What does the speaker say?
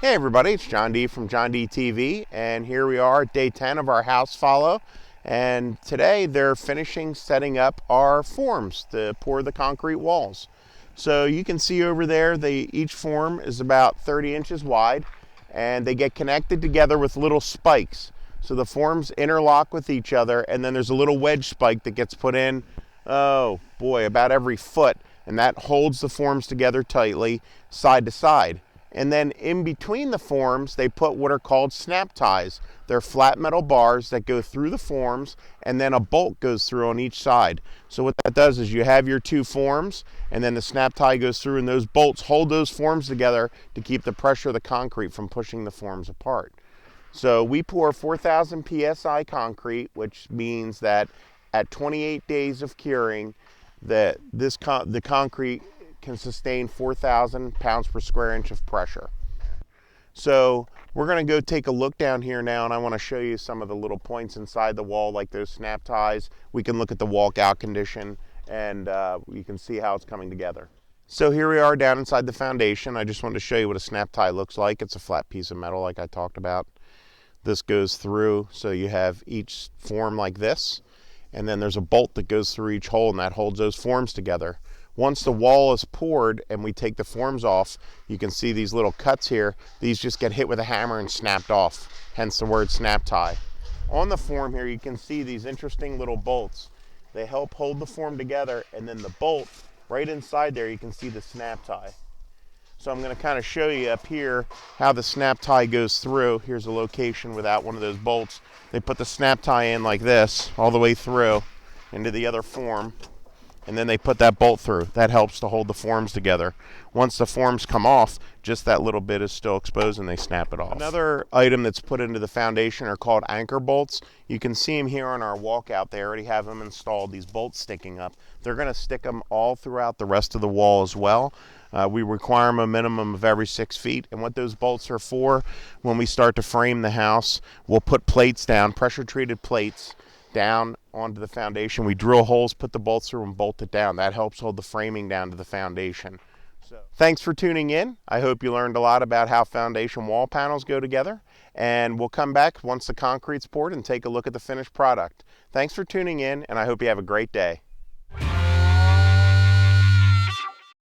Hey everybody, it's John D from JDTV, and here we are at day 10 of our house follow. And today they're finishing setting up our forms to pour the concrete walls. So you can see over there, each form is about 30 inches wide, and they get connected together with little spikes. So the forms interlock with each other, and then there's a little wedge spike that gets put in, oh boy, about every foot, and that holds the forms together tightly side to side. And then in between the forms, they put what are called snap ties. They're flat metal bars that go through the forms, and then a bolt goes through on each side. So what that does is you have your two forms, and then the snap tie goes through, and those bolts hold those forms together to keep the pressure of the concrete from pushing the forms apart. So we pour 4,000 psi concrete, which means that at 28 days of curing, the concrete can sustain 4,000 pounds per square inch of pressure. So we're going to go take a look down here now, and I want to show you some of the little points inside the wall, like those snap ties. We can look at the walkout condition, and you can see how it's coming together. So here we are down inside the foundation. I just wanted to show you what a snap tie looks like. It's a flat piece of metal like I talked about. This goes through, so you have each form like this, and then there's a bolt that goes through each hole, and that holds those forms together. Once the wall is poured and we take the forms off, you can see these little cuts here. These just get hit with a hammer and snapped off, hence the word snap tie. On the form here, you can see these interesting little bolts. They help hold the form together, and then the bolt right inside there, you can see the snap tie. So I'm going to kind of show you up here how the snap tie goes through. Here's a location without one of those bolts. They put the snap tie in like this all the way through into the other form, and then they put that bolt through. That helps to hold the forms together. Once the forms come off, just that little bit is still exposed and they snap it off. Another item that's put into the foundation are called anchor bolts. You can see them here on our walkout. They already have them installed, these bolts sticking up. They're going to stick them all throughout the rest of the wall as well. We require them a minimum of every 6 feet, and what those bolts are for, when we start to frame the house, we'll put plates down, pressure treated plates, down onto the foundation. We drill holes, put the bolts through, and bolt it down. That helps hold the framing down to the foundation. So, thanks for tuning in. I hope you learned a lot about how foundation wall panels go together, and we'll come back once the concrete's poured and take a look at the finished product. Thanks for tuning in, and I hope you have a great day.